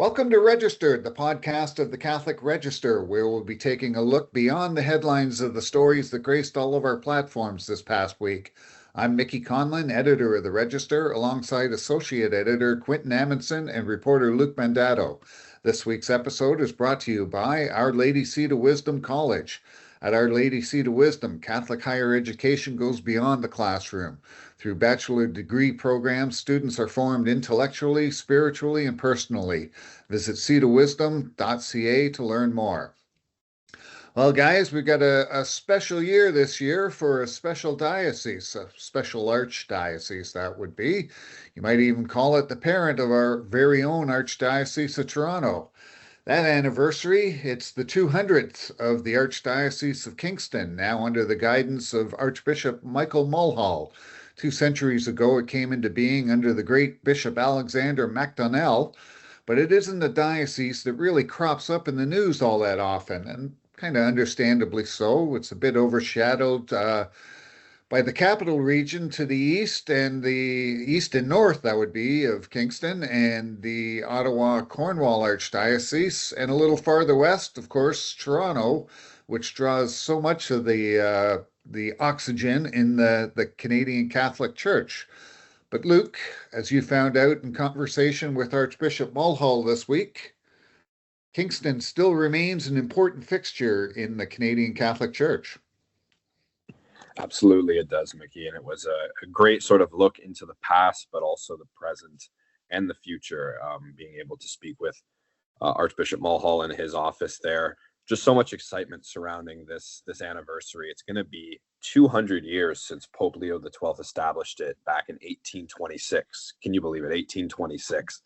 Welcome to Registered, the podcast of the Catholic Register, where we'll be taking a look beyond the headlines of the stories that graced all of our platforms this past week. I'm Mickey Conlon, editor of the Register, alongside associate editor Quinton Amundson and reporter Luke Mandato. This week's episode is brought to you by Our Lady Seat of Wisdom College. At Our Lady Seat of Wisdom, Catholic higher education goes beyond the classroom. Through bachelor degree programs, students are formed intellectually, spiritually, and personally. Visit seatofwisdom.ca to learn more. Well, guys, we've got a special year this year for a special diocese, a special archdiocese, that would be. You might even call it the parent of our very own Archdiocese of Toronto. That anniversary, it's the 200th of the Archdiocese of Kingston, now under the guidance of Archbishop Michael Mulhall. 2 centuries ago, it came into being under the great Bishop Alexander MacDonnell, but it isn't a diocese that really crops up in the news all that often, and kind of understandably so. It's a bit overshadowed by the capital region to the east and the east and north, that would be, of Kingston, and the Ottawa-Cornwall Archdiocese, and a little farther west, of course, Toronto, which draws so much of the oxygen in the Canadian Catholic Church. But Luke, as you found out in conversation with Archbishop Mulhall this week, Kingston still remains an important fixture in the Canadian Catholic Church. Absolutely, it does, Mickey. And it was a great sort of look into the past, but also the present and the future, being able to speak with Archbishop Mulhall in his office there. Just so much excitement surrounding this anniversary. It's going to be 200 years since Pope Leo XII established it back in 1826. Can you believe it? 1826.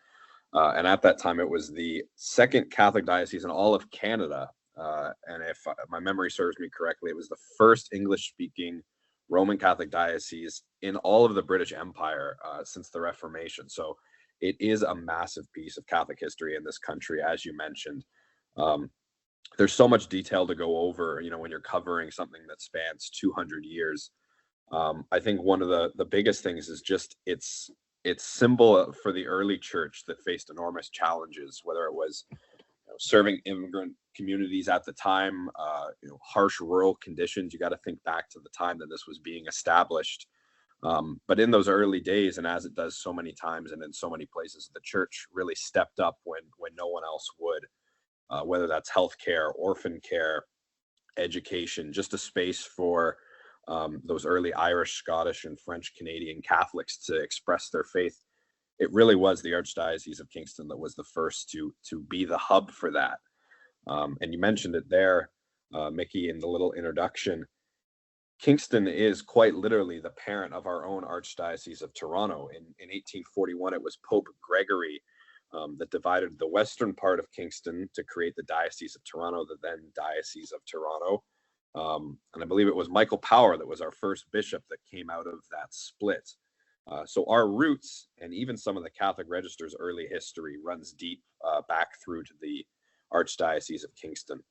And at that time, it was the second Catholic diocese in all of Canada. And if my memory serves me correctly, it was the first English-speaking Roman Catholic diocese in all of the British Empire since the Reformation. So it is a massive piece of Catholic history in this country, as you mentioned. There's so much detail to go over, when you're covering something that spans 200 years. I think one of the biggest things is just its symbol for the early church that faced enormous challenges, whether it was serving immigrant communities at the time, harsh rural conditions. You got to think back to the time that this was being established. But in those early days, and as it does so many times and in so many places, the church really stepped up when no one else would, whether that's healthcare, orphan care, education, just a space for those early Irish, Scottish, and French Canadian Catholics to express their faith. It really was the Archdiocese of Kingston that was the first to be the hub for that. And you mentioned it there, Mickey, in the little introduction. Kingston is quite literally the parent of our own Archdiocese of Toronto. In 1841, it was Pope Gregory that divided the western part of Kingston to create the Diocese of Toronto, the then Diocese of Toronto. And I believe it was Michael Power that was our first bishop that came out of that split. So our roots, and even some of the Catholic Register's early history, runs deep back through to the Archdiocese of Kingston.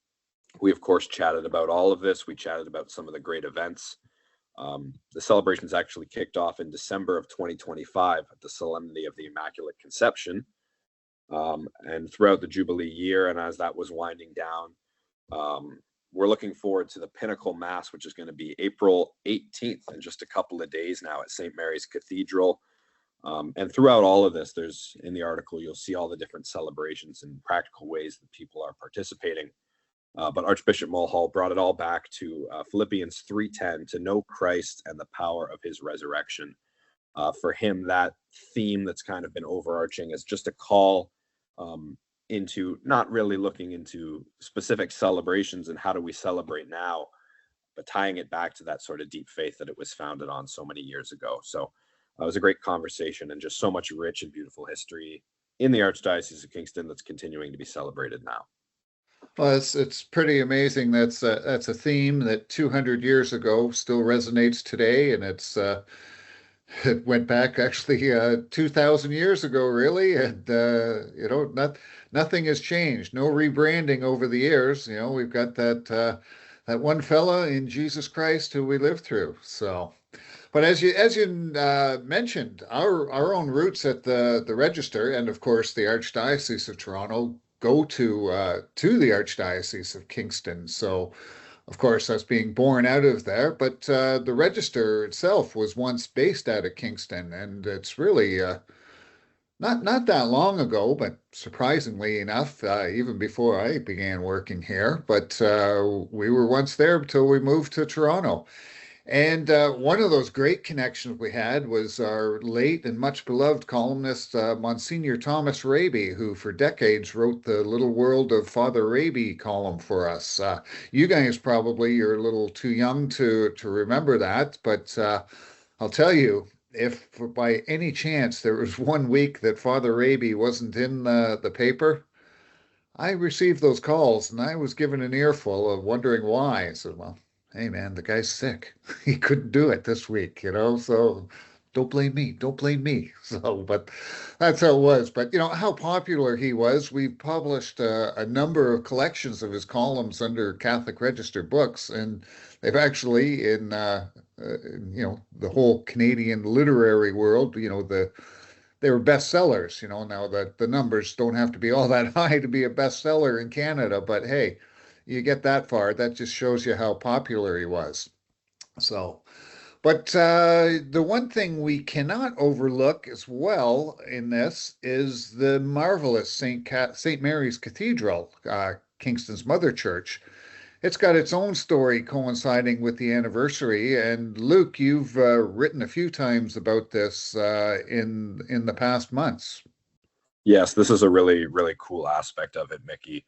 We, of course, chatted about all of this. We chatted about some of the great events. The celebrations actually kicked off in December of 2025 at the Solemnity of the Immaculate Conception. And throughout the Jubilee year, and as that was winding down, we're looking forward to the Pinnacle Mass, which is going to be April 18th in just a couple of days now at St. Mary's Cathedral. And throughout all of this, in the article, you'll see all the different celebrations and practical ways that people are participating. But Archbishop Mulhall brought it all back to Philippians 3:10, to know Christ and the power of his resurrection. For him, that theme that's kind of been overarching is just a call into not really looking into specific celebrations and how do we celebrate now, but tying it back to that sort of deep faith that it was founded on so many years ago. So it was a great conversation and just so much rich and beautiful history in the Archdiocese of Kingston that's continuing to be celebrated now. Well, it's pretty amazing. That's a theme that 200 years ago still resonates today, and it went back actually 2,000 years ago, really, and nothing has changed. No rebranding over the years. We've got that one fella in Jesus Christ who we live through. So, But as you mentioned, our own roots at the Register, and of course the Archdiocese of Toronto, go to the Archdiocese of Kingston. So, of course, that's being born out of there. But the Register itself was once based out of Kingston, and it's really not that long ago, but surprisingly enough, even before I began working here. But we were once there until we moved to Toronto. And one of those great connections we had was our late and much beloved columnist, Monsignor Thomas Raby, who for decades wrote the Little World of Father Raby column for us. You guys probably are a little too young to remember that, but I'll tell you, if by any chance there was one week that Father Raby wasn't in the paper, I received those calls and I was given an earful of wondering why. I said, well, hey man, the guy's sick. He couldn't do it this week. So don't blame me. Don't blame me. So, but that's how it was. But how popular he was. We've published a number of collections of his columns under Catholic Register books, and they've actually the whole Canadian literary world, they were bestsellers. Now that the numbers don't have to be all that high to be a bestseller in Canada, but hey, you get that far, that just shows you how popular he was. So, but the one thing we cannot overlook as well in this is the marvelous St. Mary's Cathedral, Kingston's mother church. It's got its own story coinciding with the anniversary. And Luke, you've written a few times about this in the past months. Yes, this is a really, really cool aspect of it, Mickey.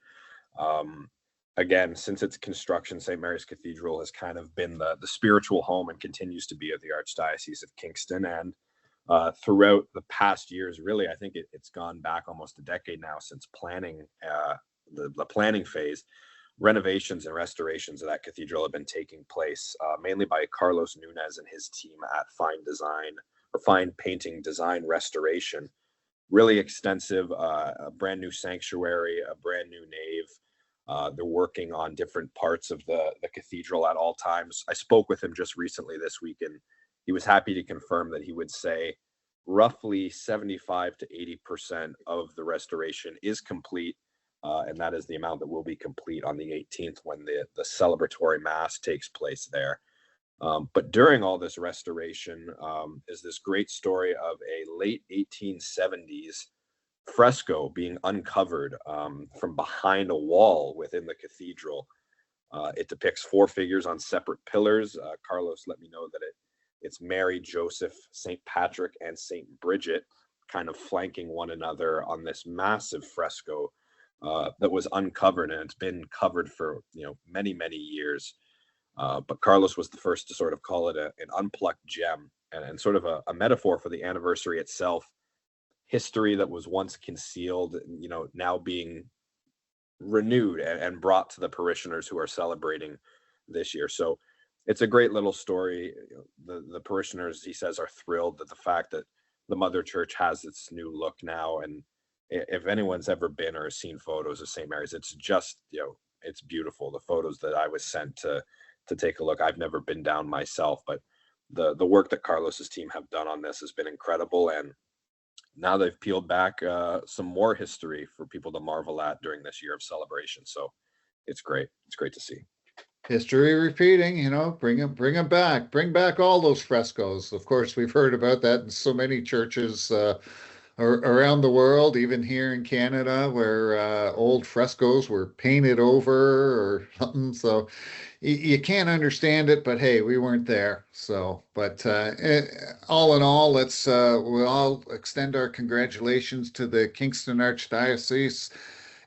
Again, since its construction, St. Mary's Cathedral has kind of been the spiritual home and continues to be of the Archdiocese of Kingston. And throughout the past years, really, I think it's gone back almost a decade now since planning, the planning phase. Renovations and restorations of that cathedral have been taking place mainly by Carlos Nunez and his team at Fine Painting Design Restoration. Really extensive, a brand new sanctuary, a brand new nave. They're working on different parts of the cathedral at all times. I spoke with him just recently this week, and he was happy to confirm that he would say roughly 75 to 80% of the restoration is complete. And that is the amount that will be complete on the 18th when the celebratory mass takes place there. But during all this restoration is this great story of a late 1870s fresco being uncovered from behind a wall within the cathedral. It depicts four figures on separate pillars. Carlos let me know that it's Mary, Joseph, St. Patrick, and St. Bridget kind of flanking one another on this massive fresco that was uncovered, and it's been covered for many, many years. But Carlos was the first to sort of call it an unplucked gem and sort of a metaphor for the anniversary itself. History that was once concealed, now being renewed and brought to the parishioners who are celebrating this year. So it's a great little story. The parishioners, he says, are thrilled at the fact that the Mother Church has its new look now. And if anyone's ever been or seen photos of St. Mary's, it's just, it's beautiful. The photos that I was sent to take a look, I've never been down myself, but the work that Carlos's team have done on this has been incredible. And now they've peeled back some more history for people to marvel at during this year of celebration. So it's great. It's great to see. History repeating, bring them back. Bring back all those frescoes. Of course, we've heard about that in so many churches around the world, even here in Canada, where old frescoes were painted over or something. So you can't understand it, but hey, we weren't there. So, but all in all, we'll all extend our congratulations to the Kingston Archdiocese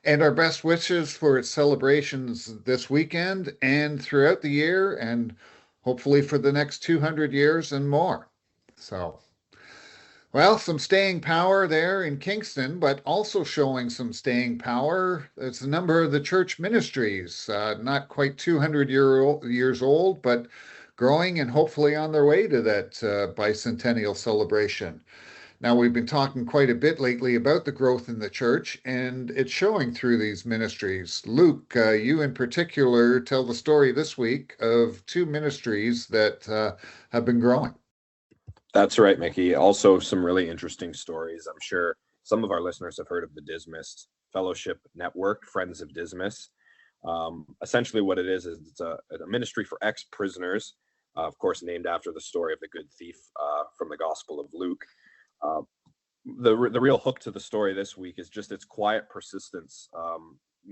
and our best wishes for its celebrations this weekend and throughout the year, and hopefully for the next 200 years and more. So, well, some staying power there in Kingston, but also showing some staying power. It's a number of the church ministries, not quite 200 years old, but growing and hopefully on their way to that bicentennial celebration. Now, we've been talking quite a bit lately about the growth in the church, and it's showing through these ministries. Luke, you in particular tell the story this week of two ministries that have been growing. That's right, Mickey. Also, some really interesting stories. I'm sure some of our listeners have heard of the Dismas Fellowship Network, Friends of Dismas. Essentially, what it is it's a ministry for ex-prisoners, of course, named after the story of the good thief from the Gospel of Luke. Uh, the real hook to the story this week is just its quiet persistence.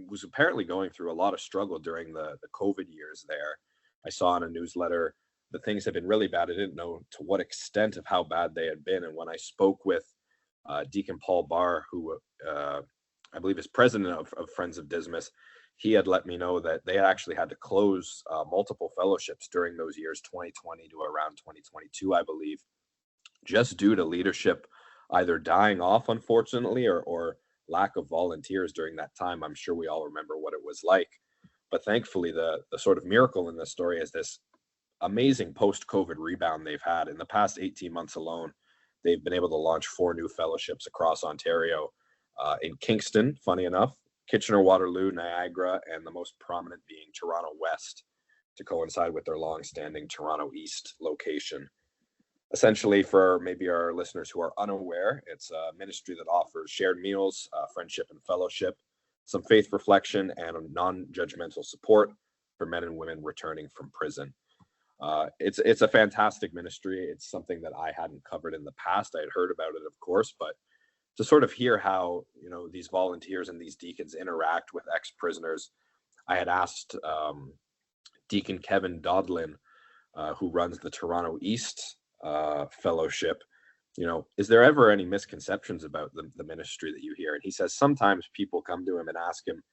Was apparently going through a lot of struggle during the COVID years there. I saw in a newsletter that things had been really bad. I didn't know to what extent of how bad they had been. And when I spoke with Deacon Paul Barr, who I believe is president of Friends of Dismas, he had let me know that they actually had to close multiple fellowships during those years, 2020 to around 2022, I believe, just due to leadership either dying off, unfortunately, or lack of volunteers during that time. I'm sure we all remember what it was like. But thankfully, the sort of miracle in this story is this amazing post-COVID rebound they've had. In the past 18 months alone, they've been able to launch 4 new fellowships across Ontario, in Kingston, funny enough, Kitchener, Waterloo, Niagara, and the most prominent being Toronto West, to coincide with their long-standing Toronto East location. Essentially, for maybe our listeners who are unaware, it's a ministry that offers shared meals, friendship and fellowship, some faith reflection, and non-judgmental support for men and women returning from prison. It's a fantastic ministry. It's something that I hadn't covered in the past. I had heard about it, of course, but to sort of hear how these volunteers and these deacons interact with ex-prisoners, I had asked Deacon Kevin Dodlin, who runs the Toronto East fellowship, is there ever any misconceptions about the ministry that you hear? And he says sometimes people come to him and ask him,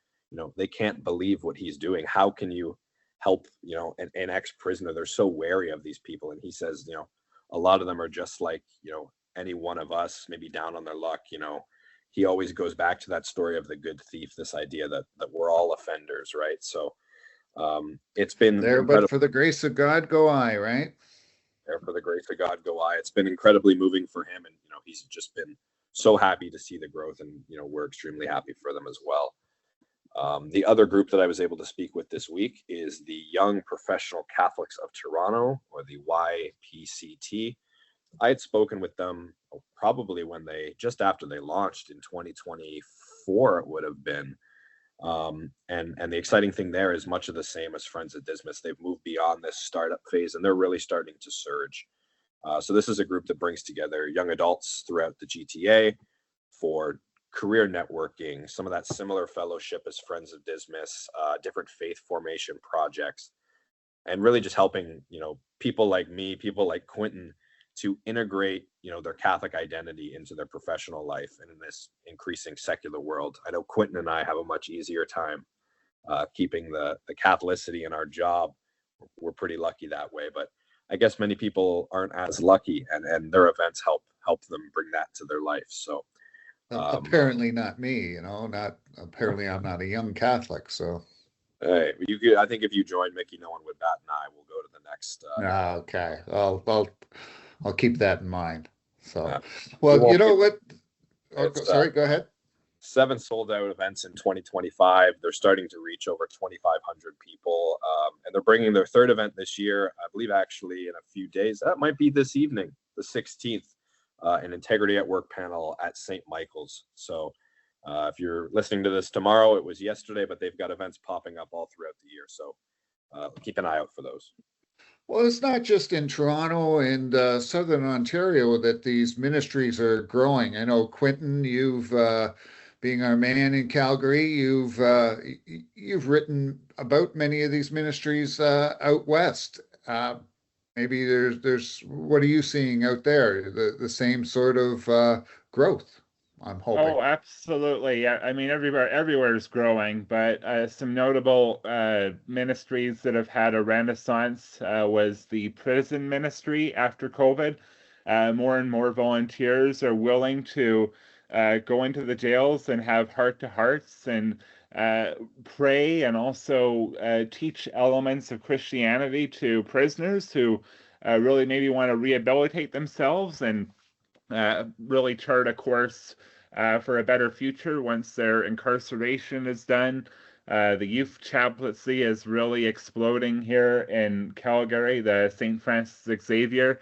they can't believe what he's doing. How can you help, an ex-prisoner? They're so wary of these people. And he says, a lot of them are just like, any one of us, maybe down on their luck. He always goes back to that story of the good thief, this idea that we're all offenders, right? So it's been there, but for the grace of God go I, right? There for the grace of God go I. It's been incredibly moving for him, and he's just been so happy to see the growth, and we're extremely happy for them as well. The other group that I was able to speak with this week is the Young Professional Catholics of Toronto, or the YPCT. I had spoken with them probably just after they launched in 2024, it would have been. And the exciting thing there is much of the same as Friends of Dismas. They've moved beyond this startup phase, and they're really starting to surge. So this is a group that brings together young adults throughout the GTA for career networking, some of that similar fellowship as Friends of Dismas, different faith formation projects, and really just helping, people like me, people like Quinton, to integrate, their Catholic identity into their professional life and in this increasing secular world. I know Quinton and I have a much easier time keeping the Catholicity in our job. We're pretty lucky that way, but I guess many people aren't as lucky, and their events help them bring that to their life. So apparently not me, not apparently I'm not a young Catholic, so. Hey, I think if you join Mickey, no one would bat an eye. We'll go to the next. Okay, I'll keep that in mind. So, well, you know what? Sorry, go ahead. 7 sold out events in 2025. They're starting to reach over 2,500 people, and they're bringing their 3rd event this year. I believe actually in a few days. That might be this evening, the 16th, an Integrity at Work panel at St. Michael's. So. If you're listening to this tomorrow, it was yesterday, but they've got events popping up all throughout the year. So keep an eye out for those. Well, it's not just in Toronto and Southern Ontario that these ministries are growing. I know, Quinton, you've, being our man in Calgary, you've written about many of these ministries out west. Maybe there's what are you seeing out there? The same sort of growth, I'm hoping. Oh, absolutely. Yeah, I mean, everywhere is growing, but some notable ministries that have had a renaissance was the prison ministry after COVID. More and more volunteers are willing to go into the jails and have heart-to-hearts and pray, and also teach elements of Christianity to prisoners who really maybe want to rehabilitate themselves and really chart a course for a better future once their incarceration is done. The youth chaplaincy is really exploding here in Calgary, the St. Francis Xavier.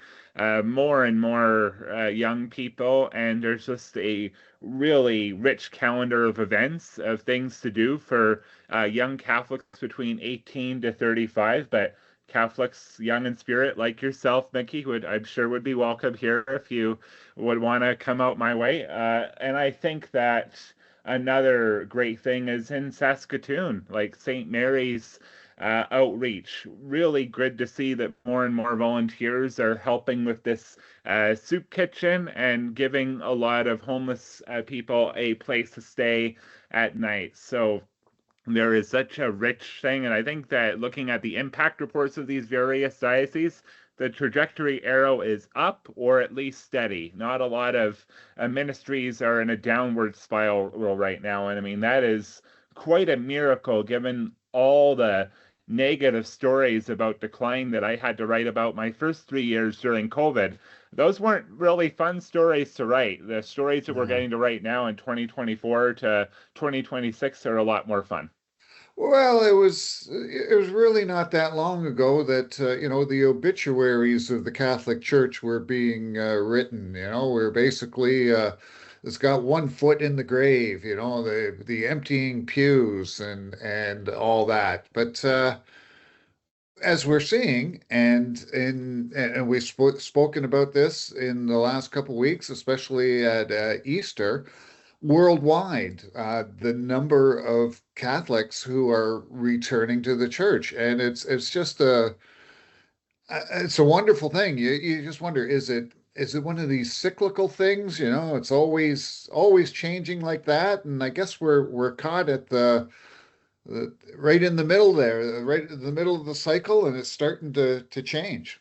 More and more young people, and there's just a really rich calendar of events, of things to do for young Catholics between 18 to 35. But Catholics young in spirit, like yourself, Mickey, I'm sure would be welcome here if you would want to come out my way. And I think that another great thing is in Saskatoon, like St. Mary's outreach. Really good to see that more and more volunteers are helping with this soup kitchen and giving a lot of homeless people a place to stay at night. So there is such a rich thing, and I think that looking at the impact reports of these various dioceses, the trajectory arrow is up or at least steady. Not a lot of ministries are in a downward spiral right now, and I mean that is quite a miracle given all the negative stories about decline that I had to write about my first 3 years during COVID. Those weren't really fun stories to write. The stories that we're getting to write now in 2024 to 2026 are a lot more fun. Well, it was really not that long ago that the obituaries of the Catholic Church were being written. We're basically it's got one foot in the grave. The emptying pews and all that. But as we're seeing, and we've spoken about this in the last couple of weeks, especially at Easter, worldwide, the number of Catholics who are returning to the church, and it's just it's a wonderful thing. You just wonder, is it one of these cyclical things? It's always changing like that, and I guess we're caught at the right in the middle there, right in the middle of the cycle, and it's starting to change.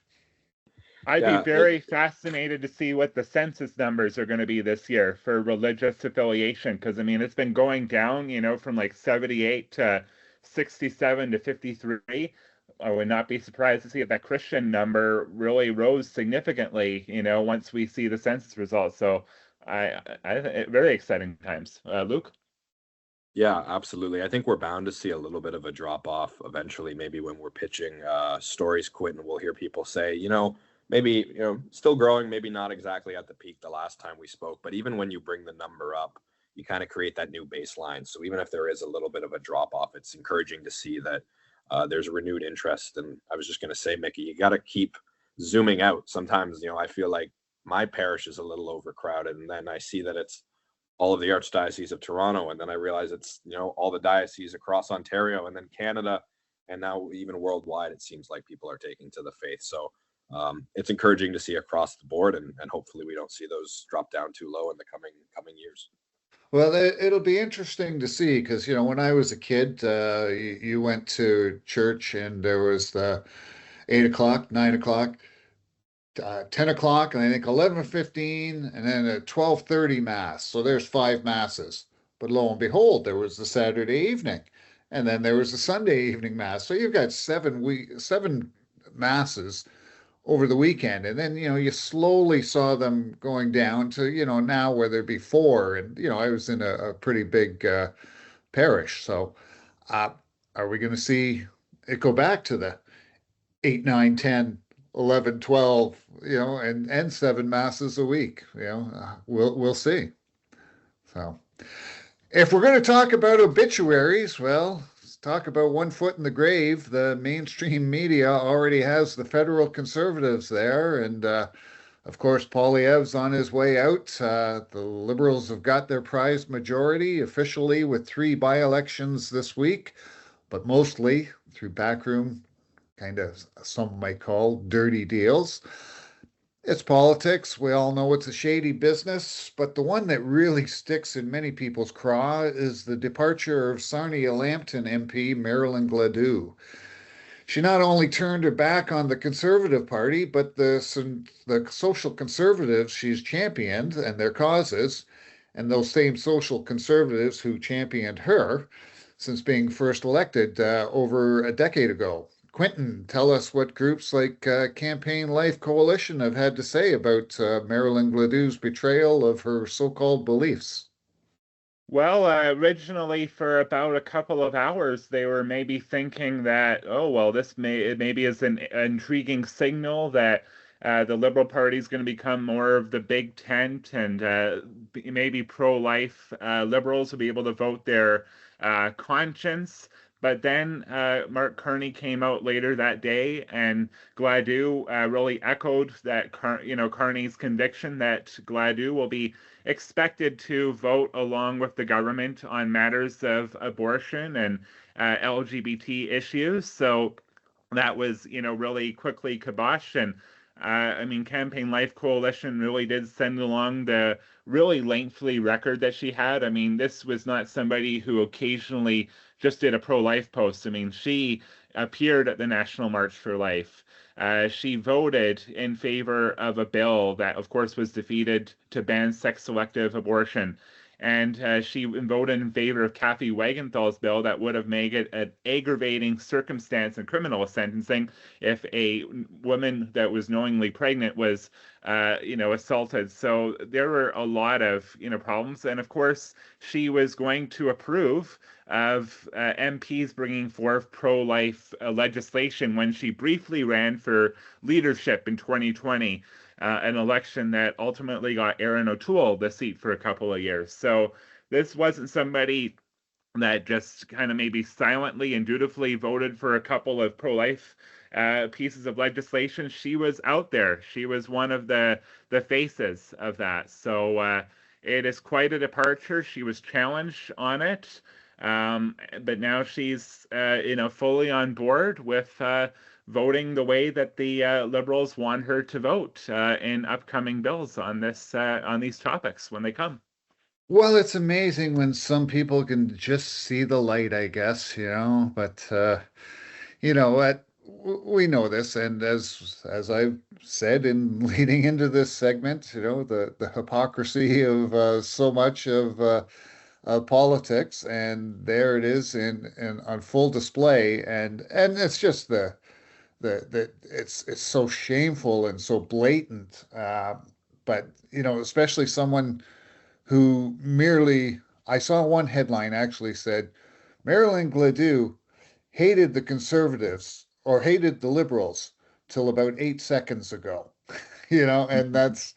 I'd be very fascinated to see what the census numbers are going to be this year for religious affiliation, because I mean it's been going down, from like 78 to 67 to 53. I would not be surprised to see if that Christian number really rose significantly, once we see the census results. So very exciting times. Luke? Yeah, absolutely. I think we're bound to see a little bit of a drop off eventually. Maybe when we're pitching stories, Quinton, we'll hear people say, maybe, still growing, maybe not exactly at the peak the last time we spoke, but even when you bring the number up, you kind of create that new baseline. So even if there is a little bit of a drop off, it's encouraging to see that there's a renewed interest. And I was just going to say, Mickey, you got to keep zooming out. Sometimes, I feel like my parish is a little overcrowded, and then I see that it's all of the Archdiocese of Toronto, and then I realize it's all the dioceses across Ontario, and then Canada, and now even worldwide. It seems like people are taking to the faith. So it's encouraging to see across the board, and hopefully we don't see those drop down too low in the coming years. Well, it'll be interesting to see because when I was a kid, you went to church and there was the 8 o'clock, 9 o'clock, 10 o'clock, and I think 11:15, and then a 12:30 mass. So there's 5 masses. But lo and behold, there was the Saturday evening, and then there was the Sunday evening mass. So you've got seven masses over the weekend, and then you slowly saw them going down to now where there'd be 4, and I was in a pretty big parish. So are we going to see it go back to the 8, 9, 10, 11, 12, and 7 masses a week? We'll see. So if we're going to talk about obituaries, well, let's talk about one foot in the grave. The mainstream media already has the federal Conservatives there, and of course Poilievre's on his way out. The Liberals have got their prized majority officially with 3 by-elections this week, but mostly through backroom, kind of some might call dirty deals. It's politics. We all know it's a shady business, but the one that really sticks in many people's craw is the departure of Sarnia-Lambton MP Marilyn Gladu. She not only turned her back on the Conservative Party, but the social conservatives she's championed and their causes, and those same social conservatives who championed her since being first elected over a decade ago. Quinton, tell us what groups like Campaign Life Coalition have had to say about Marilyn Gladu's betrayal of her so-called beliefs. Well, originally for about a couple of hours, they were maybe thinking that, oh, well, this maybe is an intriguing signal that the Liberal Party is going to become more of the big tent, and maybe pro-life Liberals will be able to vote their conscience. But then Mark Carney came out later that day, and Gladu really echoed that, Carney's conviction that Gladu will be expected to vote along with the government on matters of abortion and LGBT issues. So that was, really quickly kiboshed. And Campaign Life Coalition really did send along the really lengthy record that she had. I mean, this was not somebody who occasionally just did a pro-life post. I mean, she appeared at the National March for Life. She voted in favor of a bill that, of course, was defeated to ban sex-selective abortion. And she voted in favor of Kathy Wagenthal's bill that would have made it an aggravating circumstance in criminal sentencing if a woman that was knowingly pregnant was, assaulted. So there were a lot of, problems. And of course, she was going to approve of MPs bringing forth pro-life legislation when she briefly ran for leadership in 2020, an election that ultimately got Erin O'Toole the seat for a couple of years. So this wasn't somebody that just kind of maybe silently and dutifully voted for a couple of pro-life pieces of legislation. She was out there. She was one of the faces of that. So it is quite a departure. She was challenged on it. But now she's, fully on board with voting the way that the Liberals want her to vote in upcoming bills on these topics when they come. Well, it's amazing when some people can just see the light, I guess, but what we know this, and as I've said in leading into this segment, the hypocrisy of so much of politics, and there it is in on full display, and it's just it's so shameful and so blatant. But especially someone who merely, I saw one headline actually said, Marilyn Gladu hated the conservatives or hated the liberals till about 8 seconds ago, and that's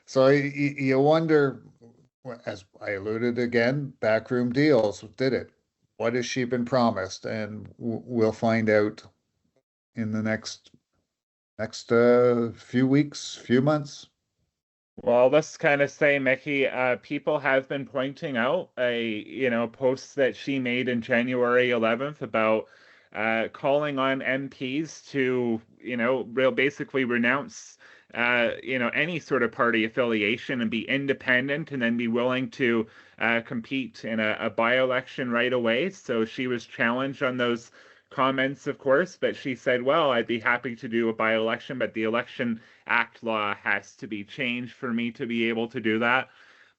so you wonder, as I alluded again, backroom deals. Did it? What has she been promised? And we'll find out in the next few weeks, few months. Well, let's kind of say, Mickey, people have been pointing out post that she made in January 11th about calling on MPs to, basically renounce, any sort of party affiliation and be independent and then be willing to compete in a by-election right away. So she was challenged on those comments, of course, but she said, well, I'd be happy to do a by-election, but the Election Act law has to be changed for me to be able to do that.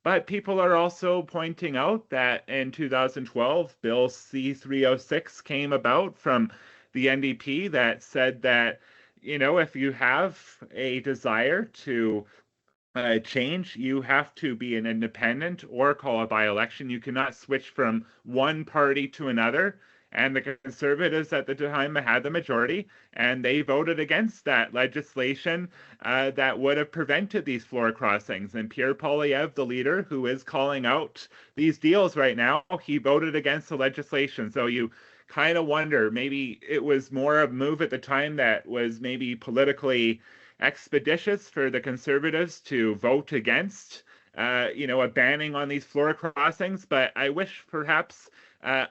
But people are also pointing out that in 2012, Bill C-306 came about from the NDP that said that, if you have a desire to change, you have to be an independent or call a by-election. You cannot switch from one party to another. And the Conservatives at the time had the majority, and they voted against that legislation that would have prevented these floor crossings. And Pierre Poilievre, the leader, who is calling out these deals right now, he voted against the legislation. So you kind of wonder, maybe it was more of a move at the time that was maybe politically expeditious for the Conservatives to vote against, a banning on these floor crossings. But I wish perhaps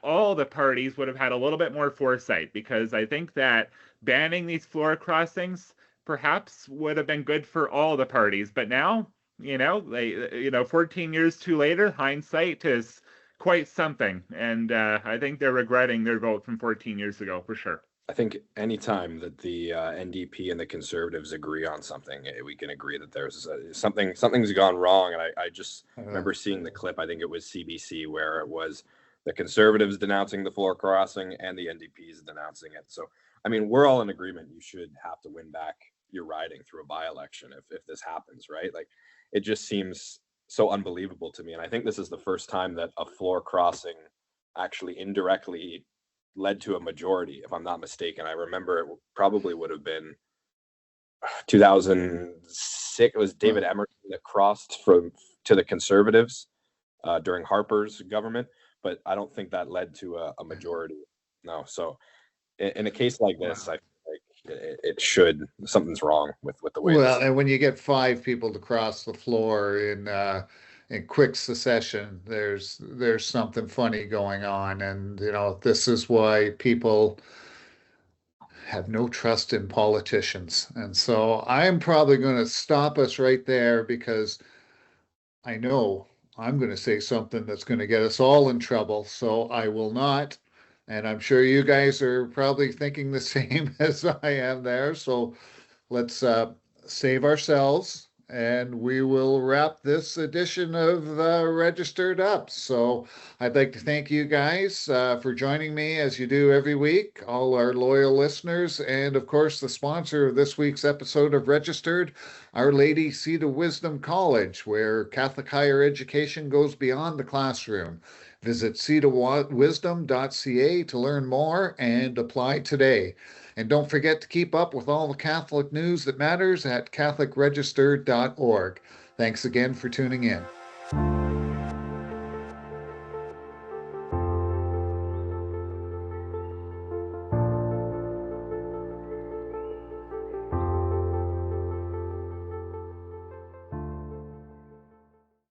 all the parties would have had a little bit more foresight, because I think that banning these floor crossings perhaps would have been good for all the parties. But now, 14 years too later, hindsight is quite something. And I think they're regretting their vote from 14 years ago for sure. I think anytime that the NDP and the Conservatives agree on something, we can agree that there's something's gone wrong. And I just remember seeing the clip. I think it was CBC, where it was the Conservatives denouncing the floor crossing and the NDPs denouncing it. So, I mean, we're all in agreement. You should have to win back your riding through a by-election if this happens, right? Like, it just seems so unbelievable to me. And I think this is the first time that a floor crossing actually indirectly led to a majority, if I'm not mistaken. I remember it probably would have been 2006. It was David Emerson that crossed to the Conservatives during Harper's government, but I don't think that led to a majority. No. So in a case like this, I feel like it should, something's wrong with the way. Well, and when you get 5 people to cross the floor in quick succession, there's something funny going on, and this is why people have no trust in politicians. And so I'm probably going to stop us right there, because I know I'm going to say something that's going to get us all in trouble. So I will not. And I'm sure you guys are probably thinking the same as I am there. So let's save ourselves, and we will wrap this edition of Registered up. So I'd like to thank you guys for joining me as you do every week, all our loyal listeners, and of course the sponsor of this week's episode of Registered, Our Lady Seat of Wisdom College, where Catholic higher education goes beyond the classroom. Visit seatofwisdom.ca to learn more and apply today. And don't forget to keep up with all the Catholic news that matters at catholicregister.org. Thanks again for tuning in.